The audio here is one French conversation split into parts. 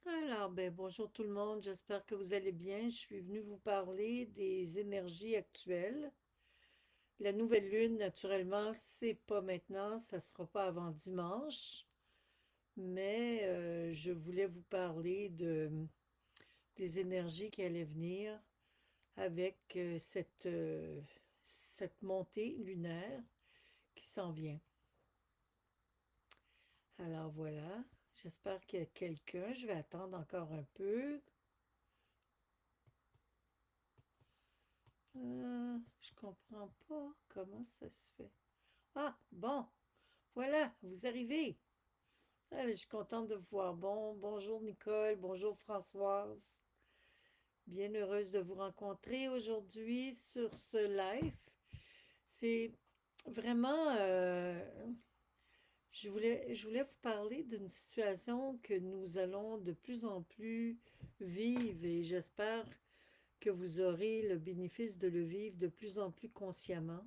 Alors, bonjour tout le monde, j'espère que vous allez bien. Je suis venue vous parler des énergies actuelles. La nouvelle lune, naturellement, c'est pas maintenant, ça sera pas avant dimanche, mais je voulais vous parler des énergies qui allaient venir avec cette montée lunaire qui s'en vient. Alors voilà, j'espère qu'il y a quelqu'un. Je vais attendre encore un peu. Je comprends pas comment ça se fait. Ah, bon, voilà, vous arrivez. Ah, je suis contente de vous voir. Bonjour Nicole, bonjour Françoise. Bien heureuse de vous rencontrer aujourd'hui sur ce live. C'est vraiment, je voulais vous parler d'une situation que nous allons de plus en plus vivre et j'espère que vous aurez le bénéfice de le vivre de plus en plus consciemment.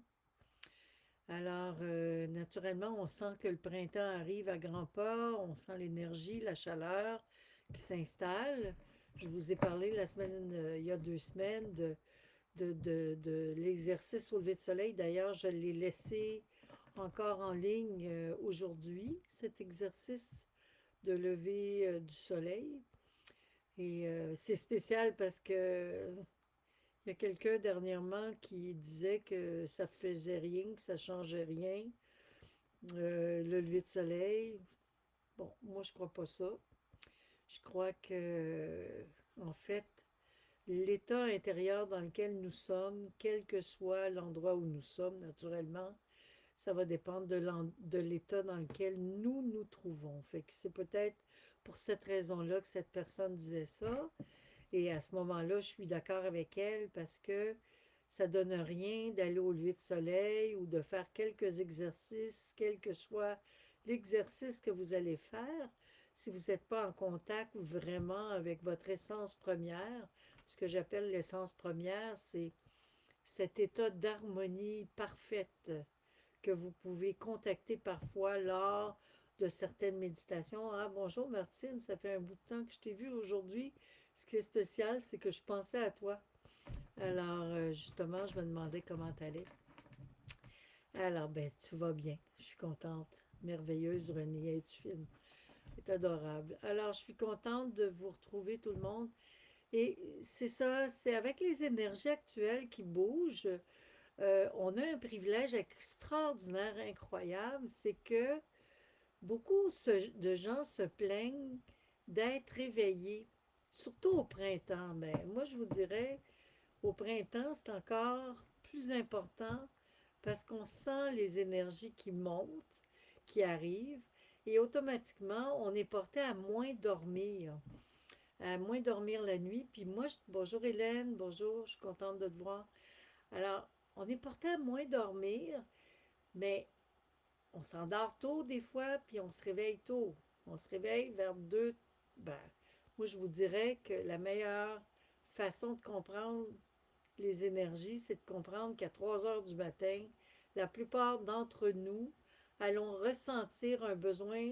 Alors, naturellement, on sent que le printemps arrive à grands pas, on sent l'énergie, la chaleur qui s'installe. Je vous ai parlé la semaine, il y a 2 semaines, de l'exercice au lever de soleil. D'ailleurs, je l'ai laissé encore en ligne aujourd'hui, cet exercice de lever du soleil. Et c'est spécial parce que il y a quelqu'un dernièrement qui disait que ça faisait rien, que ça changeait rien. Le lever de soleil, bon, moi je crois pas ça. Je crois que, en fait, l'état intérieur dans lequel nous sommes, quel que soit l'endroit où nous sommes, naturellement, ça va dépendre de l'état dans lequel nous nous trouvons. Fait que c'est peut-être pour cette raison-là que cette personne disait ça. Et à ce moment-là, je suis d'accord avec elle parce que ça donne rien d'aller au lever de soleil ou de faire quelques exercices, quel que soit l'exercice que vous allez faire, si vous n'êtes pas en contact vraiment avec votre essence première. Ce que j'appelle l'essence première, c'est cet état d'harmonie parfaite que vous pouvez contacter parfois lors de certaines méditations. Ah, bonjour Martine, ça fait un bout de temps que je t'ai vu aujourd'hui. Ce qui est spécial, c'est que je pensais à toi. Alors, justement, je me demandais comment t'allais. Alors, tu vas bien. Je suis contente. Merveilleuse, Renée, es-tu fine? C'est adorable. Alors, je suis contente de vous retrouver tout le monde. Et c'est ça, c'est avec les énergies actuelles qui bougent, on a un privilège extraordinaire, incroyable, c'est que de gens se plaignent d'être réveillés, surtout au printemps. Mais moi, je vous dirais, au printemps, c'est encore plus important parce qu'on sent les énergies qui montent, qui arrivent, et automatiquement, on est porté à moins dormir la nuit. Puis moi, bonjour Hélène, bonjour, je suis contente de te voir. Alors, on est porté à moins dormir, mais on s'endort tôt des fois, puis on se réveille tôt. On se réveille vers 2. Ben, moi, je vous dirais que la meilleure façon de comprendre les énergies, c'est de comprendre qu'à 3 heures du matin, la plupart d'entre nous allons ressentir un besoin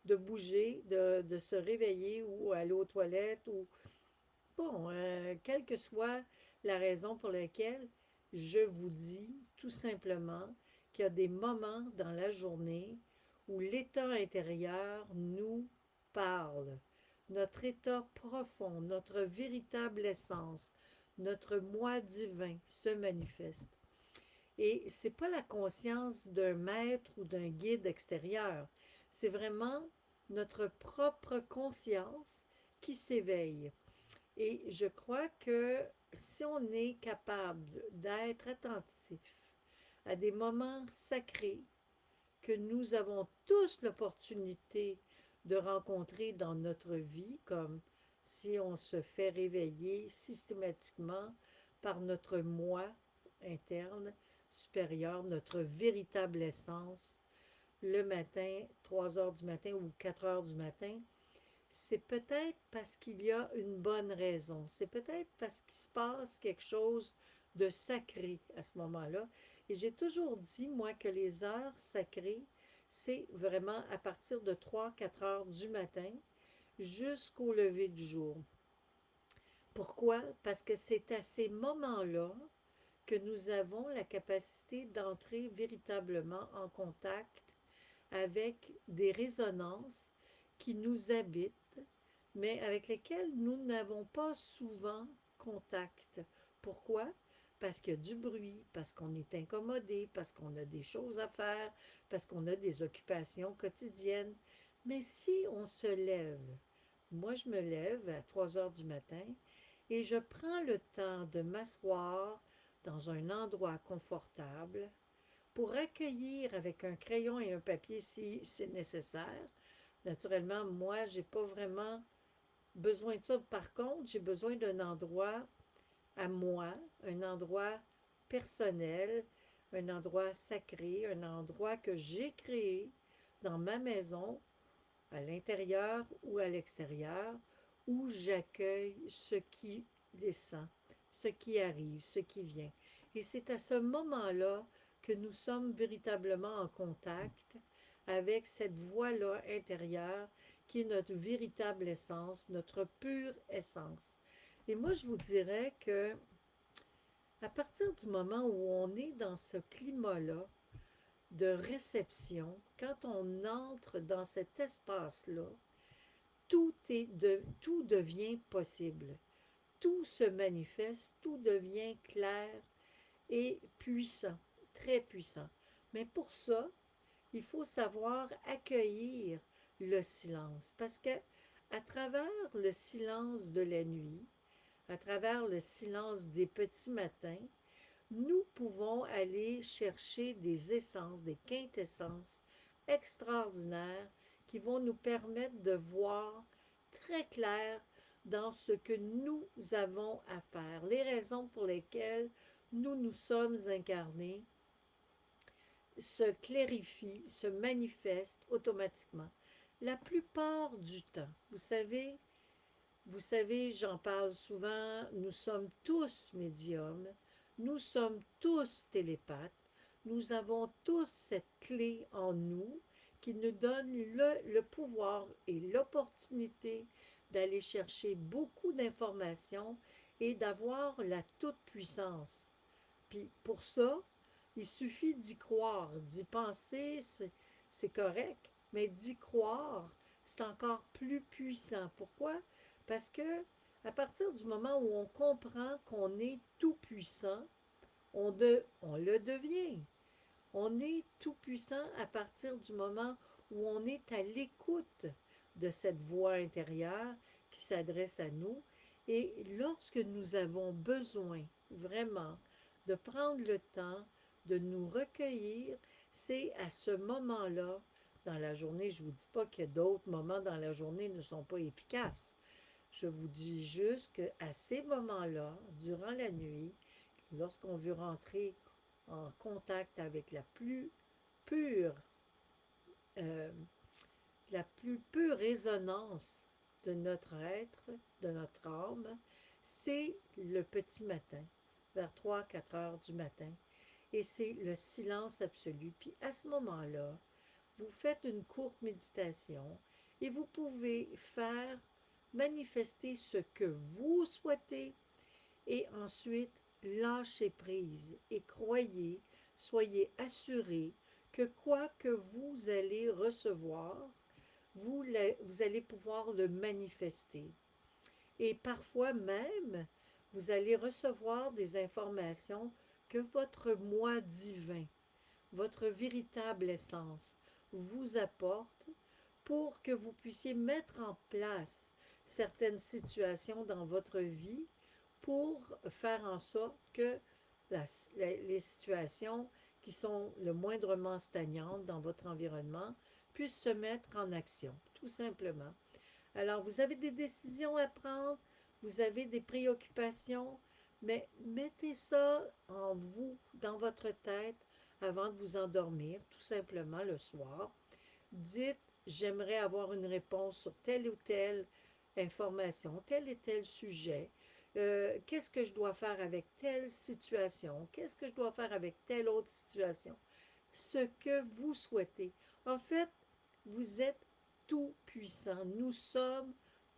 de bouger, de se réveiller ou aller aux toilettes ou, bon, quelle que soit la raison pour laquelle, je vous dis tout simplement qu'il y a des moments dans la journée où l'état intérieur nous parle. Notre état profond, notre véritable essence, notre moi divin se manifeste. Et c'est pas la conscience d'un maître ou d'un guide extérieur. C'est vraiment notre propre conscience qui s'éveille. Et je crois que si on est capable d'être attentif à des moments sacrés que nous avons tous l'opportunité de rencontrer dans notre vie, comme si on se fait réveiller systématiquement par notre moi interne supérieur, notre véritable essence, le matin, 3 heures du matin ou 4 heures du matin, c'est peut-être parce qu'il y a une bonne raison. C'est peut-être parce qu'il se passe quelque chose de sacré à ce moment-là. Et j'ai toujours dit, moi, que les heures sacrées, c'est vraiment à partir de 3 4 heures du matin, jusqu'au lever du jour. Pourquoi? Parce que c'est à ces moments-là que nous avons la capacité d'entrer véritablement en contact avec des résonances qui nous habitent, mais avec lesquelles nous n'avons pas souvent contact. Pourquoi? Parce qu'il y a du bruit, parce qu'on est incommodé, parce qu'on a des choses à faire, parce qu'on a des occupations quotidiennes. Mais si on se lève, moi je me lève à 3 heures du matin et je prends le temps de m'asseoir dans un endroit confortable pour accueillir avec un crayon et un papier si c'est nécessaire. Naturellement, moi, j'ai pas vraiment besoin de ça. Par contre, j'ai besoin d'un endroit à moi, un endroit personnel, un endroit sacré, un endroit que j'ai créé dans ma maison, à l'intérieur ou à l'extérieur, où j'accueille ce qui descend, ce qui arrive, ce qui vient. Et c'est à ce moment-là que nous sommes véritablement en contact avec cette voix-là intérieure qui est notre véritable essence, notre pure essence. Et moi, je vous dirais que à partir du moment où on est dans ce climat-là de réception, quand on entre dans cet espace-là, tout devient possible. Tout se manifeste, tout devient clair et puissant, très puissant. Mais pour ça, il faut savoir accueillir le silence parce que à travers le silence de la nuit, à travers le silence des petits matins, nous pouvons aller chercher des essences, des quintessences extraordinaires qui vont nous permettre de voir très clair dans ce que nous avons à faire, les raisons pour lesquelles nous nous sommes incarnés se clarifient, se manifestent automatiquement. La plupart du temps, vous savez, j'en parle souvent, nous sommes tous médiums, nous sommes tous télépathes, nous avons tous cette clé en nous qui nous donne le pouvoir et l'opportunité d'aller chercher beaucoup d'informations et d'avoir la toute-puissance. Puis pour ça, il suffit d'y croire, d'y penser, c'est correct, mais d'y croire, c'est encore plus puissant. Pourquoi? Parce que à partir du moment où on comprend qu'on est tout puissant, on le devient. On est tout puissant à partir du moment où on est à l'écoute de cette voix intérieure qui s'adresse à nous. Et lorsque nous avons besoin vraiment de prendre le temps de nous recueillir, c'est à ce moment-là, dans la journée, je ne vous dis pas que d'autres moments dans la journée ne sont pas efficaces. Je vous dis juste qu'à ces moments-là, durant la nuit, lorsqu'on veut rentrer en contact avec pure, euh, la plus pure résonance de notre être, de notre âme, c'est le petit matin, vers 3 4 heures du matin. Et c'est le silence absolu. Puis à ce moment-là, vous faites une courte méditation et vous pouvez faire manifester ce que vous souhaitez et ensuite lâchez prise et croyez, soyez assurés que quoi que vous allez recevoir, vous allez pouvoir le manifester. Et parfois même, vous allez recevoir des informations que votre moi divin, votre véritable essence, vous apporte pour que vous puissiez mettre en place certaines situations dans votre vie pour faire en sorte que les situations qui sont le moindrement stagnantes dans votre environnement puissent se mettre en action, tout simplement. Alors, vous avez des décisions à prendre, vous avez des préoccupations, mais mettez ça en vous, dans votre tête, avant de vous endormir, tout simplement le soir. Dites, j'aimerais avoir une réponse sur telle ou telle information, tel et tel sujet. Qu'est-ce que je dois faire avec telle situation? Qu'est-ce que je dois faire avec telle autre situation? Ce que vous souhaitez. En fait, vous êtes tout puissant. Nous sommes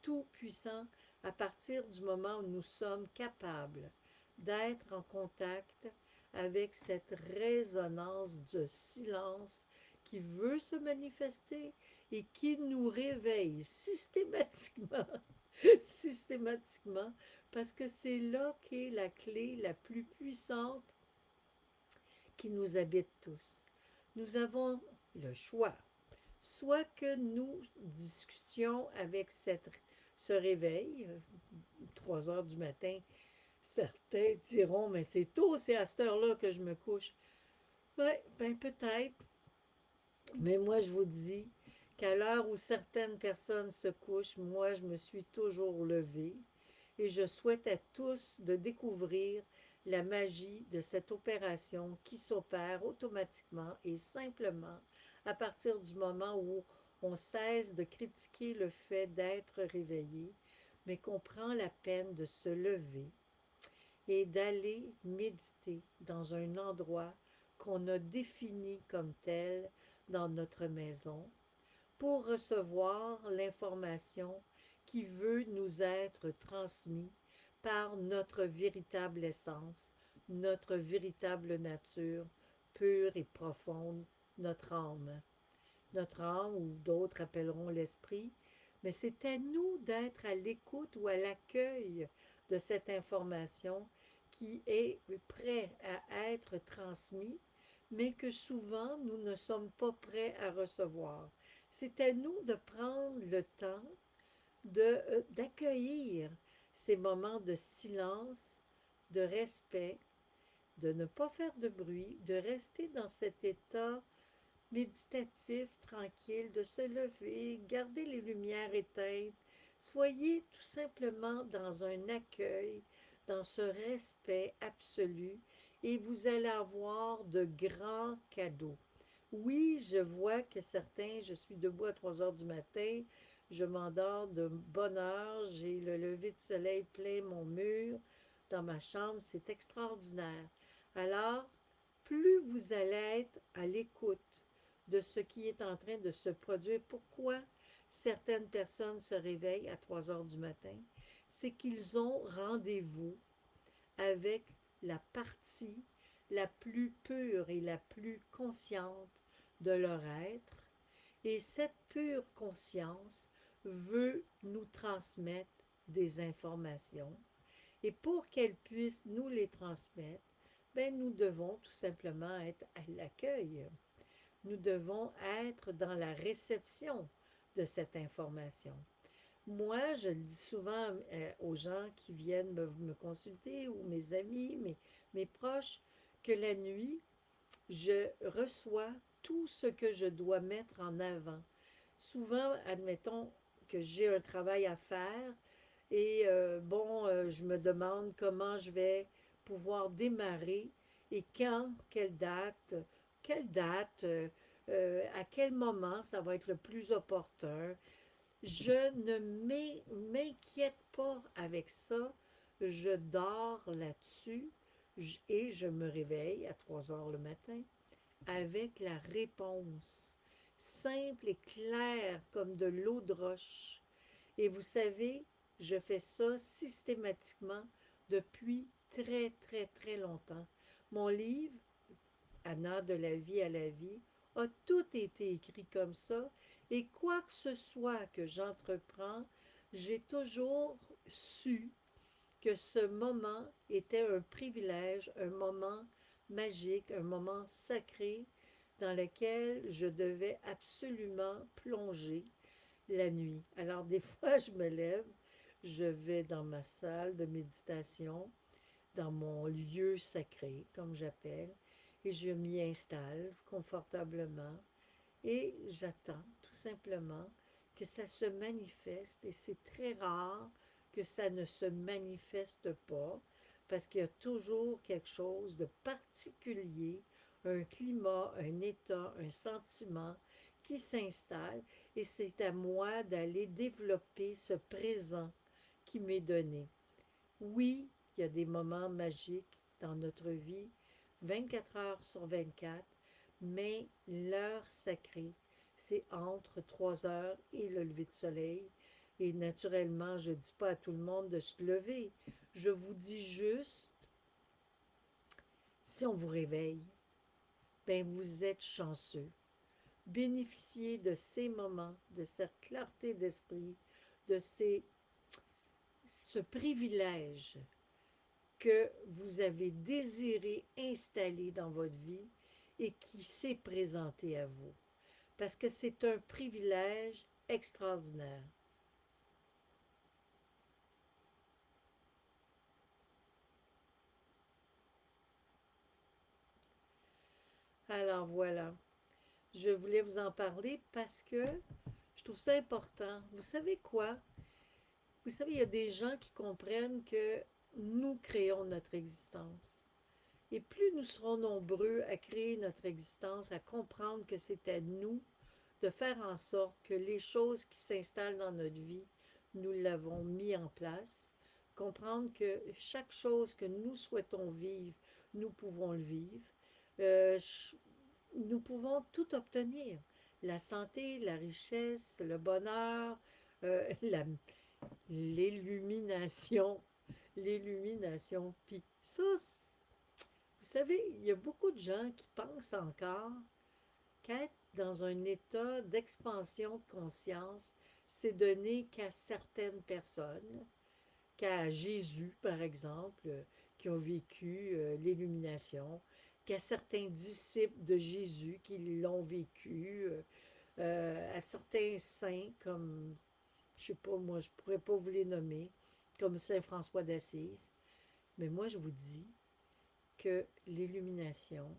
tout-puissant à partir du moment où nous sommes capables d'être en contact avec cette résonance de silence qui veut se manifester et qui nous réveille systématiquement, systématiquement, parce que c'est là qu'est la clé la plus puissante qui nous habite tous. Nous avons le choix, soit que nous discutions avec ce réveil, 3 heures du matin, certains diront, mais c'est tôt, c'est à cette heure-là que je me couche. Oui, ben peut-être, mais moi je vous dis qu'à l'heure où certaines personnes se couchent, moi je me suis toujours levée et je souhaite à tous de découvrir la magie de cette opération qui s'opère automatiquement et simplement à partir du moment où on cesse de critiquer le fait d'être réveillé, mais qu'on prend la peine de se lever et d'aller méditer dans un endroit qu'on a défini comme tel dans notre maison pour recevoir l'information qui veut nous être transmise par notre véritable essence, notre véritable nature pure et profonde, notre âme. Notre âme, ou d'autres appelleront l'esprit, mais c'est à nous d'être à l'écoute ou à l'accueil de cette information qui est prêt à être transmise, mais que souvent nous ne sommes pas prêts à recevoir. C'est à nous de prendre le temps d'accueillir ces moments de silence, de respect, de ne pas faire de bruit, de rester dans cet état méditatif, tranquille, de se lever, garder les lumières éteintes. Soyez tout simplement dans un accueil, dans ce respect absolu, et vous allez avoir de grands cadeaux. Oui, je vois que certains, je suis debout à 3 heures du matin, je m'endors de bonne heure, j'ai le lever de soleil plein mon mur dans ma chambre, c'est extraordinaire. Alors, plus vous allez être à l'écoute de ce qui est en train de se produire, pourquoi certaines personnes se réveillent à 3 heures du matin, c'est qu'ils ont rendez-vous avec la partie la plus pure et la plus consciente de leur être. Et cette pure conscience veut nous transmettre des informations. Et pour qu'elle puisse nous les transmettre, ben nous devons tout simplement être à l'accueil. Nous devons être dans la réception de cette information. Moi, je le dis souvent aux gens qui viennent me consulter, ou mes amis, mes proches, que la nuit, je reçois tout ce que je dois mettre en avant. Souvent, admettons que j'ai un travail à faire et je me demande comment je vais pouvoir démarrer et quand, quelle date, à quel moment ça va être le plus opportun. Je ne m'inquiète pas avec ça. Je dors là-dessus et je me réveille à 3 heures le matin avec la réponse, simple et claire comme de l'eau de roche. Et vous savez, je fais ça systématiquement depuis très, très, très longtemps. Mon livre, Anna de la vie à la vie, a tout été écrit comme ça. Et quoi que ce soit que j'entreprends, j'ai toujours su que ce moment était un privilège, un moment magique, un moment sacré dans lequel je devais absolument plonger la nuit. Alors des fois, je me lève, je vais dans ma salle de méditation, dans mon lieu sacré, comme j'appelle, et je m'y installe confortablement et j'attends tout simplement que ça se manifeste, et c'est très rare que ça ne se manifeste pas parce qu'il y a toujours quelque chose de particulier, un climat, un état, un sentiment qui s'installe, et c'est à moi d'aller développer ce présent qui m'est donné. Oui, il y a des moments magiques dans notre vie, 24 heures sur 24, mais l'heure sacrée, c'est entre 3 heures et le lever de soleil. Et naturellement, je ne dis pas à tout le monde de se lever. Je vous dis juste, si on vous réveille, ben vous êtes chanceux. Bénéficiez de ces moments, de cette clarté d'esprit, de ce privilège que vous avez désiré installer dans votre vie et qui s'est présenté à vous. Parce que c'est un privilège extraordinaire. Alors voilà, je voulais vous en parler parce que je trouve ça important. Vous savez quoi? Vous savez, il y a des gens qui comprennent que nous créons notre existence. Et plus nous serons nombreux à créer notre existence, à comprendre que c'est à nous de faire en sorte que les choses qui s'installent dans notre vie, nous l'avons mis en place, comprendre que chaque chose que nous souhaitons vivre, nous pouvons le vivre. Euh, Nous pouvons tout obtenir. La santé, la richesse, le bonheur, euh, la- l'illumination. L'illumination. Puis ça, vous savez, il y a beaucoup de gens qui pensent encore qu'être dans un état d'expansion de conscience, c'est donné qu'à certaines personnes, qu'à Jésus, par exemple, qui ont vécu l'illumination, qu'à certains disciples de Jésus qui l'ont vécu, à certains saints comme, je sais pas, moi, je pourrais pas vous les nommer, comme Saint François d'Assise. Mais moi, je vous dis que l'illumination,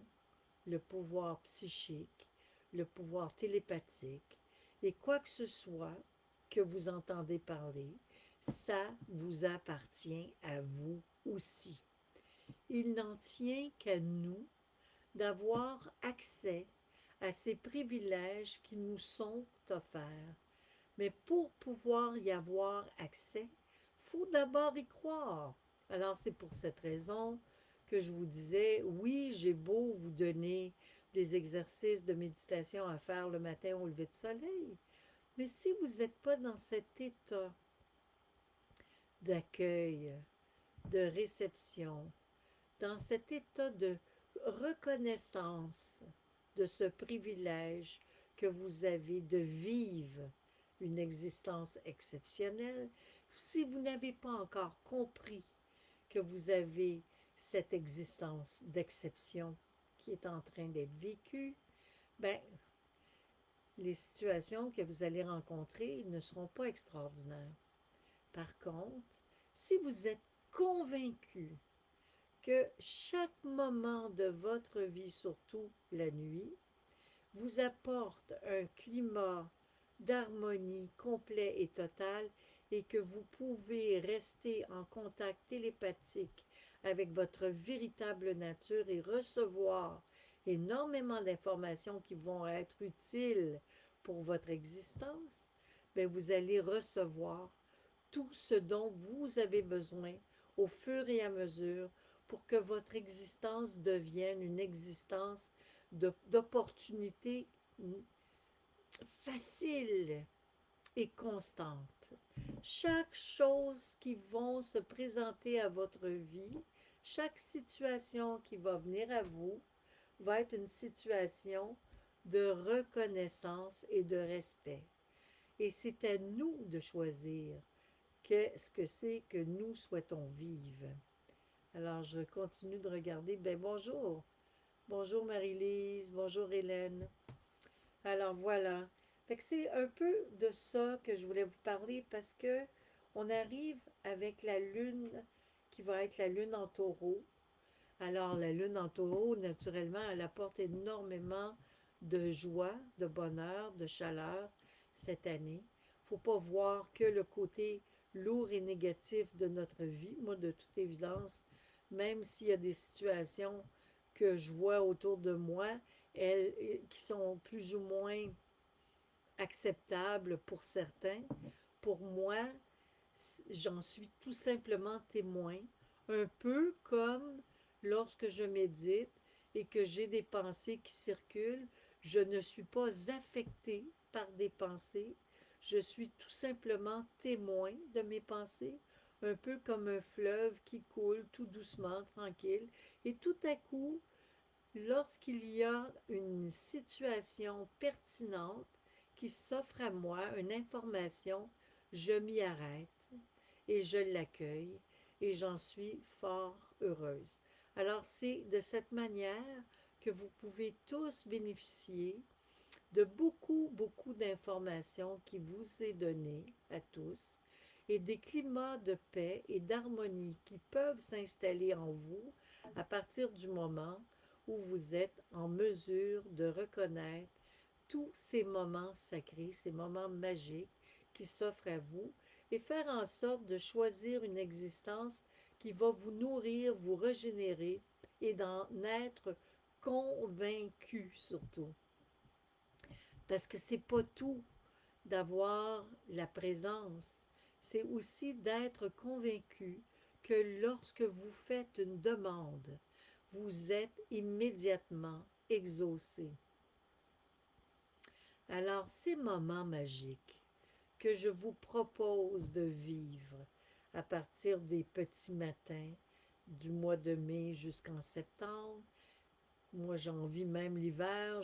le pouvoir psychique, le pouvoir télépathique, et quoi que ce soit que vous entendez parler, ça vous appartient à vous aussi. Il n'en tient qu'à nous d'avoir accès à ces privilèges qui nous sont offerts. Mais pour pouvoir y avoir accès, il faut d'abord y croire. Alors c'est pour cette raison que je vous disais, oui, j'ai beau vous donner des exercices de méditation à faire le matin au lever de soleil, mais si vous n'êtes pas dans cet état d'accueil, de réception, dans cet état de reconnaissance de ce privilège que vous avez de vivre une existence exceptionnelle, si vous n'avez pas encore compris que vous avez cette existence d'exception qui est en train d'être vécue, ben, les situations que vous allez rencontrer ne seront pas extraordinaires. Par contre, si vous êtes convaincu que chaque moment de votre vie, surtout la nuit, vous apporte un climat d'harmonie complet et total et que vous pouvez rester en contact télépathique avec votre véritable nature et recevoir énormément d'informations qui vont être utiles pour votre existence, bien vous allez recevoir tout ce dont vous avez besoin au fur et à mesure pour que votre existence devienne une existence d'opportunités facile et constante. Chaque chose qui va se présenter à votre vie, chaque situation qui va venir à vous, va être une situation de reconnaissance et de respect. Et c'est à nous de choisir qu'est-ce que c'est que nous souhaitons vivre. Alors, je continue de regarder. Ben bonjour. Bonjour Marie-Lise. Bonjour Hélène. Alors voilà. Fait que c'est un peu de ça que je voulais vous parler parce que on arrive avec la lune qui va être la lune en taureau. Alors la lune en taureau, naturellement, elle apporte énormément de joie, de bonheur, de chaleur cette année. Faut pas voir que le côté lourd et négatif de notre vie. Moi, de toute évidence, même s'il y a des situations que je vois autour de moi, elles qui sont plus ou moins acceptables pour certains, pour moi, j'en suis tout simplement témoin, un peu comme lorsque je médite et que j'ai des pensées qui circulent, je ne suis pas affectée par des pensées, Je suis tout simplement témoin de mes pensées, un peu comme un fleuve qui coule tout doucement, tranquille, et tout à coup, lorsqu'il y a une situation pertinente qui s'offre à moi, une information, je m'y arrête et je l'accueille et j'en suis fort heureuse. Alors c'est de cette manière que vous pouvez tous bénéficier de beaucoup d'informations qui vous est donnée à tous et des climats de paix et d'harmonie qui peuvent s'installer en vous à partir du moment où vous êtes en mesure de reconnaître tous ces moments sacrés, ces moments magiques qui s'offrent à vous et faire en sorte de choisir une existence qui va vous nourrir, vous régénérer et d'en être convaincu surtout. Parce que c'est pas tout d'avoir la présence, c'est aussi d'être convaincu que lorsque vous faites une demande, vous êtes immédiatement exaucé. Alors, ces moments magiques que je vous propose de vivre à partir des petits matins du mois de mai jusqu'en septembre, moi j'en vis même l'hiver,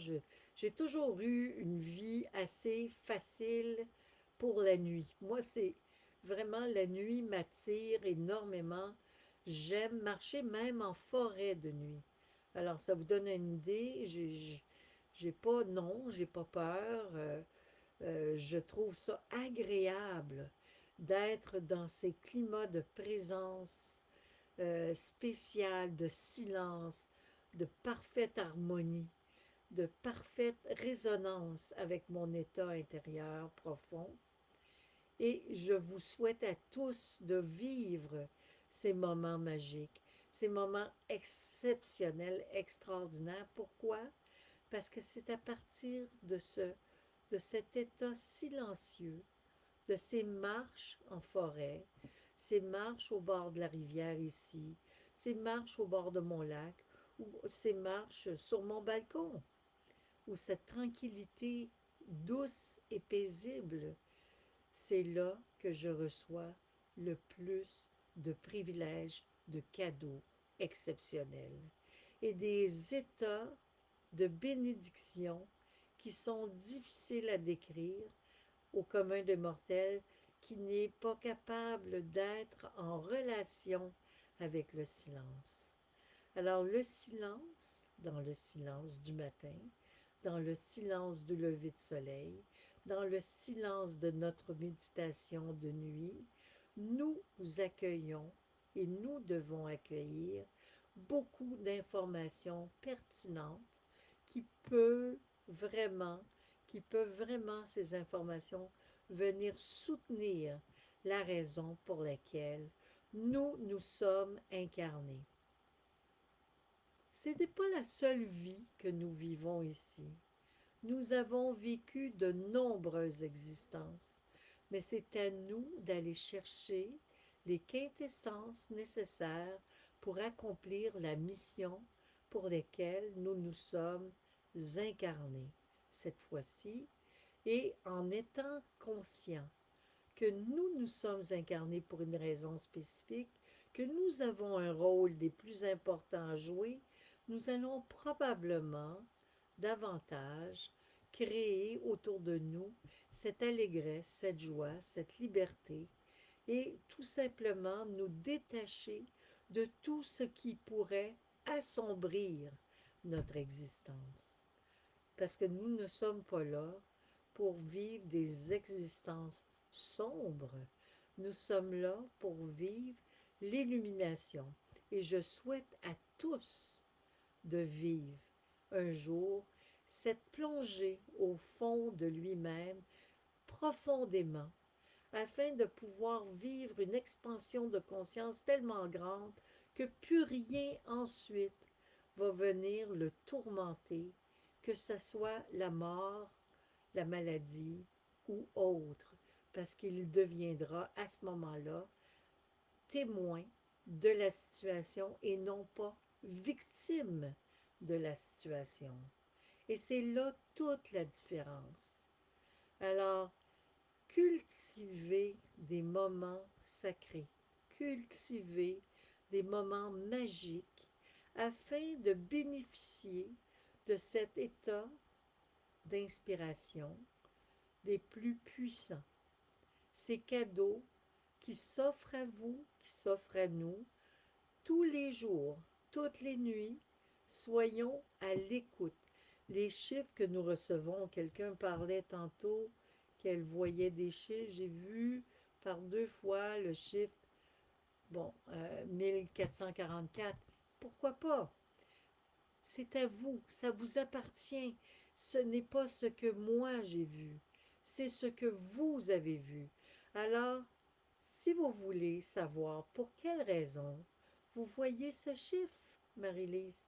j'ai toujours eu une vie assez facile pour la nuit. Moi, c'est vraiment la nuit m'attire énormément. J'aime marcher même en forêt de nuit. Alors, ça vous donne une idée. J'ai pas, non, j'ai pas peur. Je trouve ça agréable d'être dans ces climats de présence spéciale, de silence, de parfaite harmonie, de parfaite résonance avec mon état intérieur profond. Et je vous souhaite à tous de vivre ces moments magiques, ces moments exceptionnels, extraordinaires. Pourquoi? Parce que c'est à partir de cet état silencieux, de ces marches en forêt, ces marches au bord de la rivière ici, ces marches au bord de mon lac, ou ces marches sur mon balcon, où cette tranquillité douce et paisible, c'est là que je reçois le plus de privilèges, de cadeaux exceptionnels et des états de bénédiction qui sont difficiles à décrire au commun des mortels qui n'est pas capable d'être en relation avec le silence. Alors le silence, dans le silence du matin, dans le silence du lever de soleil, dans le silence de notre méditation de nuit, nous accueillons et nous devons accueillir beaucoup d'informations pertinentes qui peuvent vraiment, ces informations venir soutenir la raison pour laquelle nous sommes incarnés. Ce n'est pas la seule vie que nous vivons ici. Nous avons vécu de nombreuses existences, mais c'est à nous d'aller chercher les quintessences nécessaires pour accomplir la mission pour laquelle nous nous sommes incarnés cette fois-ci, et en étant conscients que nous sommes incarnés pour une raison spécifique, que nous avons un rôle des plus importants à jouer, nous allons probablement davantage créer autour de nous cette allégresse, cette joie, cette liberté et tout simplement nous détacher de tout ce qui pourrait assombrir notre existence. Parce que nous ne sommes pas là pour vivre des existences sombres. Nous sommes là pour vivre l'illumination. Et je souhaite à tous de vivre un jour cette plongée au fond de lui-même profondément afin de pouvoir vivre une expansion de conscience tellement grande que plus rien ensuite va venir le tourmenter, que ce soit la mort, la maladie ou autre, parce qu'il deviendra à ce moment-là témoin de la situation et non pas victime de la situation. Et c'est là toute la différence. Alors, Cultivez des moments sacrés, cultivez des moments magiques afin de bénéficier de cet état d'inspiration des plus puissants. Ces cadeaux qui s'offrent à vous, qui s'offrent à nous, tous les jours, toutes les nuits, soyons à l'écoute. Les chiffres que nous recevons, quelqu'un parlait tantôt qu'elle voyait des chiffres, j'ai vu par 2 fois le chiffre, bon, 1444. Pourquoi pas? C'est à vous, ça vous appartient. Ce n'est pas ce que moi j'ai vu, c'est ce que vous avez vu. Alors, si vous voulez savoir pour quelle raison vous voyez ce chiffre, Marie-Lise,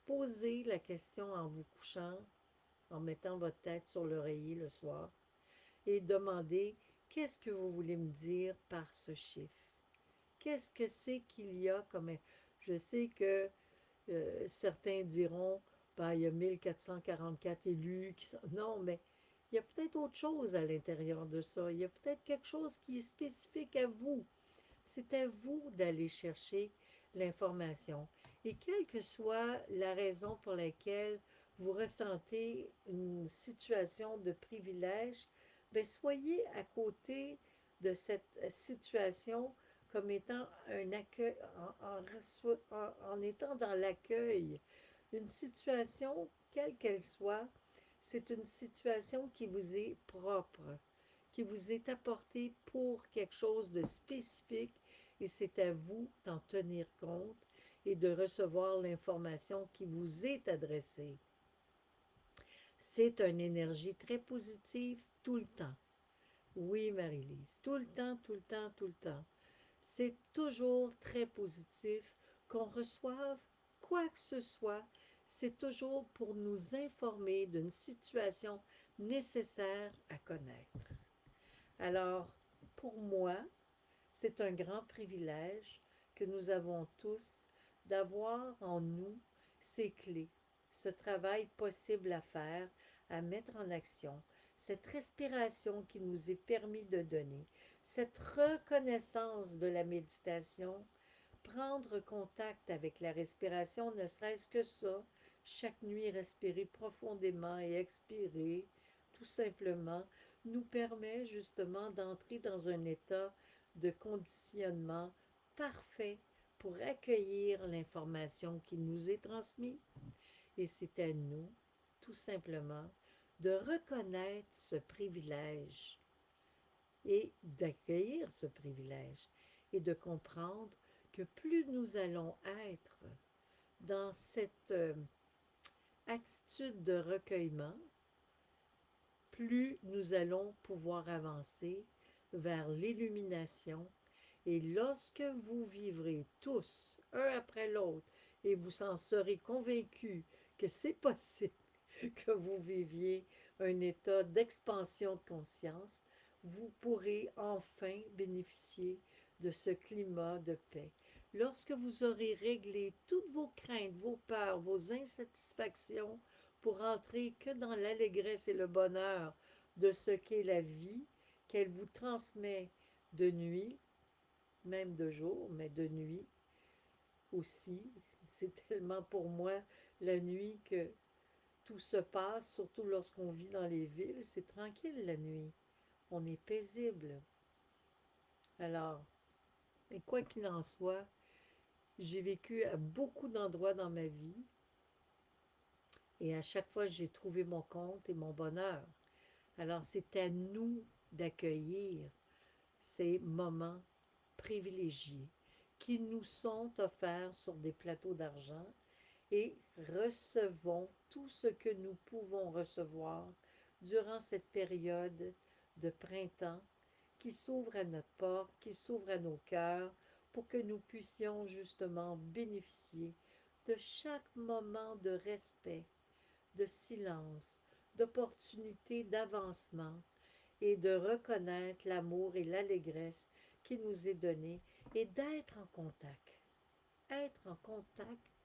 posez la question en vous couchant, en mettant votre tête sur l'oreiller le soir, et demandez qu'est-ce que vous voulez me dire par ce chiffre. Qu'est-ce que c'est qu'il y a comme... Je sais que certains diront, ben, il y a 1444 élus qui sont... Non, mais il y a peut-être autre chose à l'intérieur de ça. Il y a peut-être quelque chose qui est spécifique à vous. C'est à vous d'aller chercher l'information. Et quelle que soit la raison pour laquelle vous ressentez une situation de privilège, ben soyez à côté de cette situation comme étant un accueil, en étant dans l'accueil. Une situation, quelle qu'elle soit, c'est une situation qui vous est propre, qui vous est apportée pour quelque chose de spécifique et c'est à vous d'en tenir compte et de recevoir l'information qui vous est adressée. C'est une énergie très positive tout le temps. Oui, Marie-Lise, tout le temps, tout le temps, tout le temps. C'est toujours très positif qu'on reçoive quoi que ce soit. C'est toujours pour nous informer d'une situation nécessaire à connaître. Alors, pour moi, c'est un grand privilège que nous avons tous d'avoir en nous ces clés, ce travail possible à faire, à mettre en action, cette respiration qui nous est permis de donner, cette reconnaissance de la méditation, prendre contact avec la respiration, ne serait-ce que ça, chaque nuit respirer profondément et expirer, tout simplement, nous permet justement d'entrer dans un état de conditionnement parfait pour accueillir l'information qui nous est transmise. Et c'est à nous, tout simplement, de reconnaître ce privilège et d'accueillir ce privilège et de comprendre que plus nous allons être dans cette attitude de recueillement, plus nous allons pouvoir avancer vers l'illumination. Et lorsque vous vivrez tous, un après l'autre, et vous en serez convaincus que c'est possible que vous viviez un état d'expansion de conscience, vous pourrez enfin bénéficier de ce climat de paix. Lorsque vous aurez réglé toutes vos craintes, vos peurs, vos insatisfactions pour entrer que dans l'allégresse et le bonheur de ce qu'est la vie, qu'elle vous transmet de nuit, même de jour, mais de nuit aussi. C'est tellement pour moi la nuit que tout se passe, surtout lorsqu'on vit dans les villes. C'est tranquille la nuit. On est paisible. Alors, et quoi qu'il en soit, j'ai vécu à beaucoup d'endroits dans ma vie et à chaque fois, j'ai trouvé mon compte et mon bonheur. Alors, c'est à nous d'accueillir ces moments privilégiés qui nous sont offerts sur des plateaux d'argent et recevons tout ce que nous pouvons recevoir durant cette période de printemps qui s'ouvre à notre porte, qui s'ouvre à nos cœurs pour que nous puissions justement bénéficier de chaque moment de respect, de silence, d'opportunité d'avancement et de reconnaître l'amour et l'allégresse qui nous est donné et d'être en contact. Être en contact,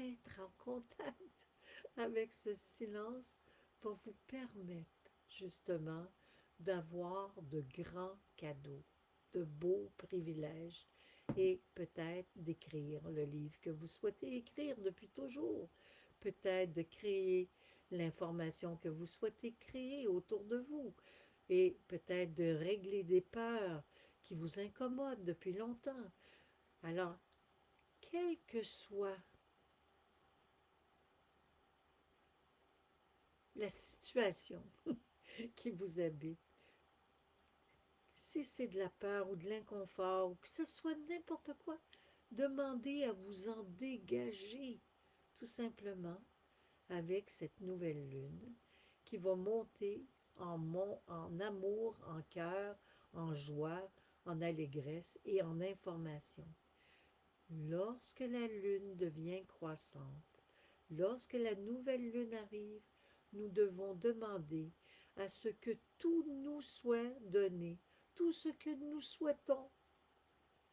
être en contact avec ce silence va vous permettre justement d'avoir de grands cadeaux, de beaux privilèges et peut-être d'écrire le livre que vous souhaitez écrire depuis toujours, peut-être de créer l'information que vous souhaitez créer autour de vous et peut-être de régler des peurs qui vous incommodent depuis longtemps. Alors, quelle que soit la situation qui vous habite, si c'est de la peur ou de l'inconfort ou que ce soit n'importe quoi, demandez à vous en dégager tout simplement avec cette nouvelle lune qui va monter en amour, en cœur, en joie, en allégresse et en information. Lorsque la lune devient croissante, lorsque la nouvelle lune arrive, nous devons demander à ce que tout nous soit donné, tout ce que nous souhaitons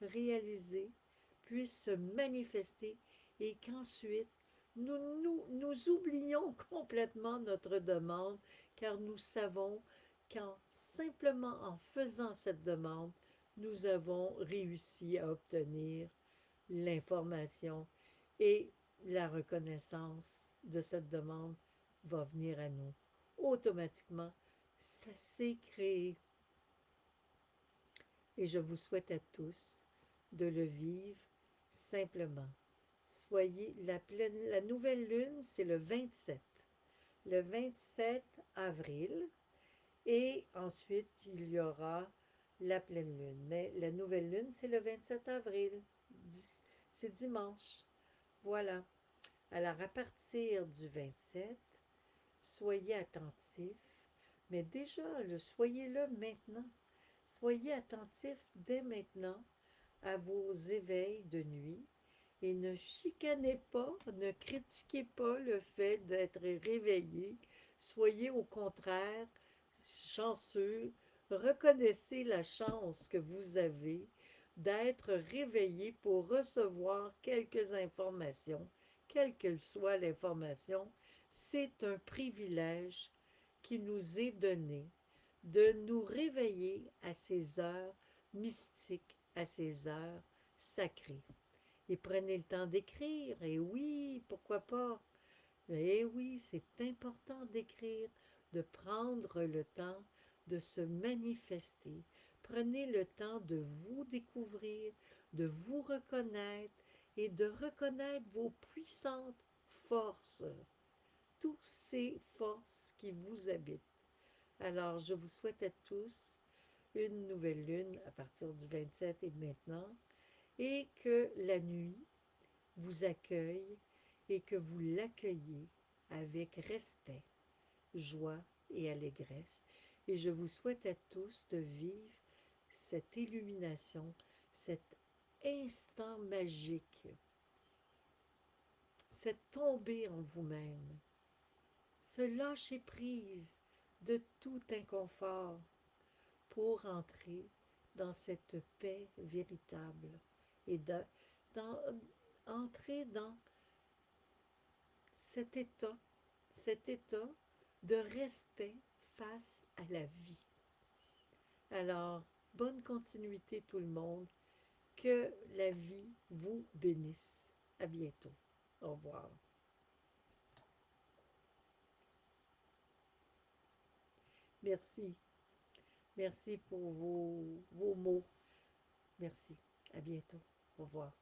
réaliser puisse se manifester et qu'ensuite nous oublions complètement notre demande car nous savons qu'en simplement en faisant cette demande, nous avons réussi à obtenir l'information et la reconnaissance de cette demande va venir à nous. Automatiquement, ça s'est créé. Et je vous souhaite à tous de le vivre simplement. Soyez la nouvelle lune, c'est le 27. Le 27 avril. Et ensuite, il y aura la pleine lune. Mais la nouvelle lune, c'est le 27 avril. C'est dimanche. Voilà. Alors, à partir du 27, soyez attentifs. Mais déjà, soyez-le maintenant. Soyez attentifs dès maintenant à vos éveils de nuit et ne chicanez pas, ne critiquez pas le fait d'être réveillé. Soyez au contraire chanceux. Reconnaissez la chance que vous avez d'être réveillé pour recevoir quelques informations, quelle qu'elle soit l'information. C'est un privilège qui nous est donné de nous réveiller à ces heures mystiques, à ces heures sacrées. Et prenez le temps d'écrire, et oui, pourquoi pas? Et oui, c'est important d'écrire, de prendre le temps de se manifester. Prenez le temps de vous découvrir, de vous reconnaître et de reconnaître vos puissantes forces, toutes ces forces qui vous habitent. Alors, je vous souhaite à tous une nouvelle lune à partir du 27 et maintenant, et que la nuit vous accueille et que vous l'accueillez avec respect, joie et allégresse. Et je vous souhaite à tous de vivre cette illumination, cet instant magique, cette tombée en vous-même, ce lâcher prise de tout inconfort pour entrer dans cette paix véritable et entrer dans cet état de respect face à la vie. Alors, bonne continuité tout le monde, que la vie vous bénisse. À bientôt. Au revoir. Merci. Merci pour vos mots. Merci. À bientôt. Au revoir.